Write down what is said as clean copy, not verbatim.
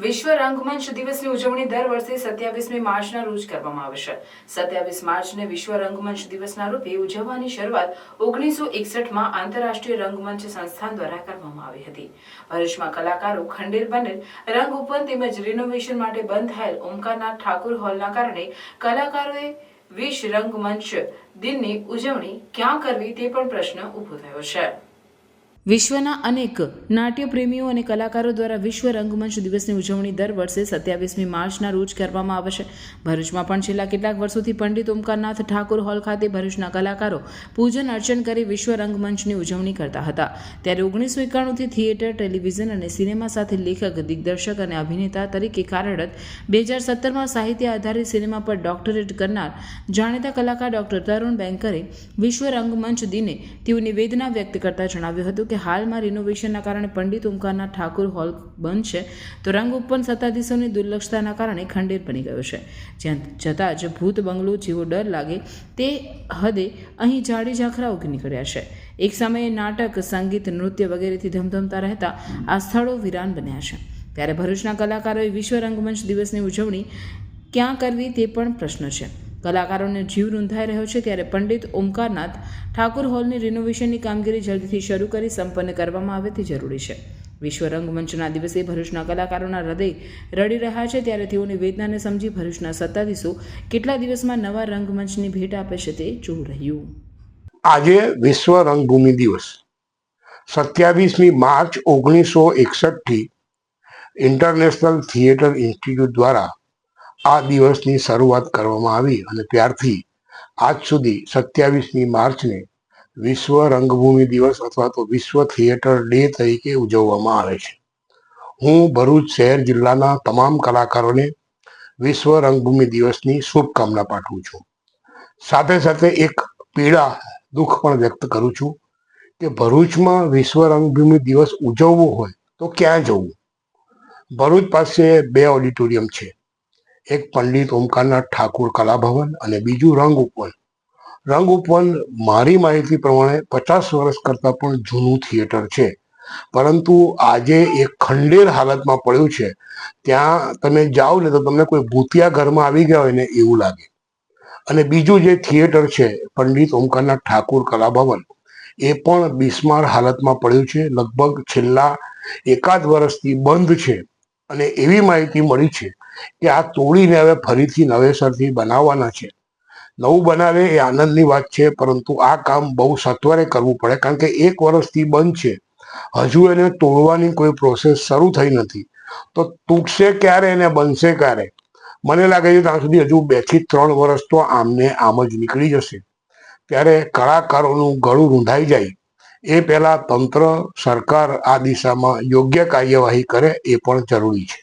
વિશ્વ રંગમંચ દિવસની ઉજવણી દર વર્ષે 27મી માર્ચના રોજ કરવામાં આવે છે। 27 માર્ચને વિશ્વ રંગમંચ દિવસના રૂપે ઉજવવાની શરૂઆત 1961માં આંતરરાષ્ટ્રીય રંગમંચ સંસ્થાન દ્વારા કરવામાં આવી હતી। ભરૂચમાં કલાકારો ખંડેર બનેલ રંગ ઉપવન તેમજ રિનોવેશન માટે બંધ થયેલ ઓમકારનાથ ઠાકુર હોલના કારણે કલાકારોએ વિશ્વ રંગમંચ દિનની ઉજવણી ક્યાં કરવી તે પણ પ્રશ્ન ઊભો થયો છે। વિશ્વના અનેક નાટ્ય પ્રેમીઓ અને કલાકારો દ્વારા વિશ્વ રંગમંચ દિવસની ઉજવણી દર વર્ષે 27મી માર્ચના રોજ કરવામાં આવે છે। ભરૂચમાં પણ છેલ્લા કેટલાક વર્ષોથી પંડિત ઓમકારનાથ ઠાકુર હોલ ખાતે ભરૂચના કલાકારો પૂજન અર્ચન કરી વિશ્વ રંગમંચની ઉજવણી કરતા હતા। ત્યારે 1991થી થિયેટર, ટેલિવિઝન અને સિનેમા સાથે લેખક, દિગ્દર્શક અને અભિનેતા તરીકે કાર્યરત 2017માં સાહિત્ય આધારિત સિનેમા પર ડોક્ટરેટ કરનાર જાણીતા કલાકાર ડોક્ટર તરુણ બેંકરે વિશ્વ રંગમંચ દિને તેઓની વેદના વ્યક્ત કરતા જણાવ્યું હતું કે હાલમાં રિનોવેશનના કારણે પંડિત ઓમકારનાથ ઠાકુર હોલ બંધ છે, તો રંગ ઉપવન સત્તાધીશોની દુર્લક્ષતાના કારણે ખંડેર બની ગયો છે। જ્યાં જતાં જ ભૂત બંગલો જેવો ડર લાગે તે હદે અહીં જાડી ઝાખરા ઉગી નીકળ્યા છે। એક સમયે નાટક, સંગીત, નૃત્ય વગેરેથી ધમધમતા રહેતા આ સ્થળો વિરાન બન્યા છે। ત્યારે ભરૂચના કલાકારોએ વિશ્વ રંગમંચ દિવસની ઉજવણી ક્યાં કરવી તે પણ પ્રશ્ન છે। કલાકારોને જીવ રૂંધાઈ રહ્યો છે, ત્યારે પંડિત ઓમકારનાથ ઠાકુર હોલની રિનોવેશનની કામગીરી જલ્દીથી શરૂ કરી સંપન્ન કરવામાં આવે તે જરૂરી છે। વિશ્વ રંગમંચના દિવસે ભરૂચના કલાકારોના હૃદય રડી રહ્યા છે, ત્યારે તેઓની વેદનાને સમજી ભરૂચના સત્તાધીશો કેટલા દિવસમાં નવા રંગમંચની ભેટ આપે છે તે જોવું રહ્યું। આજે વિશ્વ રંગભૂમિ દિવસ 27મી માર્ચ 1961 થી ઇન્ટરનેશનલ થિયેટર ઇન્સ્ટિટ્યૂટ દ્વારા આ દિવસની શરૂઆત કરવામાં આવી અને ત્યારથી આજ સુધી 27મી માર્ચને વિશ્વ રંગભૂમિ દિવસ અથવા તો વિશ્વ થિયેટર ડે તરીકે ઉજવવામાં આવે છે। હું ભરૂચ શહેર જિલ્લાના તમામ કલાકારોને વિશ્વ રંગભૂમિ દિવસની શુભકામના પાઠવું છું। સાથે સાથે એક પીડા, દુઃખ પણ વ્યક્ત કરું છું કે ભરૂચમાં વિશ્વ રંગભૂમિ દિવસ ઉજવવો હોય તો ક્યાં જવું? ભરૂચ પાસે 2 ઓડિટોરિયમ છે, એક પંડિત ઓમકારનાથ ઠાકુર કલાભવન અને બીજું રંગ ઉપવન। રંગ ઉપવન મારી માહિતી પ્રમાણે 50 વર્ષ કરતાં પણ જૂનું થિયેટર છે, પરંતુ આજે એક ખંડેર હાલતમાં પડ્યું છે। ત્યાં તમે જાઓ ને તો તમને કોઈ ભૂતિયા ઘરમાં આવી ગયા હોય ને એવું લાગે। અને બીજું જે થિયેટર છે પંડિત ઓમકારનાથ ઠાકુર કલાભવન, એ પણ બિસ્માર હાલતમાં પડ્યું છે, લગભગ છેલ્લા એકાદ વર્ષથી બંધ છે। અને એવી માહિતી મળી છે કે આ તોડીને હવે ફરીથી નવેસરથી બનાવવાના છે। નવું બનાવે એ આનંદની વાત છે, પરંતુ આ કામ બહુ સત્વરે કરવું પડે, કારણ કે 1 વર્ષથી બંધ છે, હજુ એને તોડવાની કોઈ પ્રોસેસ શરૂ થઈ નથી। તો તૂટશે ક્યારે અને બનશે ક્યારે? મને લાગે છે ત્યાં સુધી હજુ 2 થી 3 વર્ષ તો આમને આમ જ નીકળી જશે। ત્યારે કલાકારોનું ગળું રૂંધાઈ જાય એ પહેલા તંત્ર, સરકાર આ દિશામાં યોગ્ય કાર્યવાહી કરે એ પણ જરૂરી છે।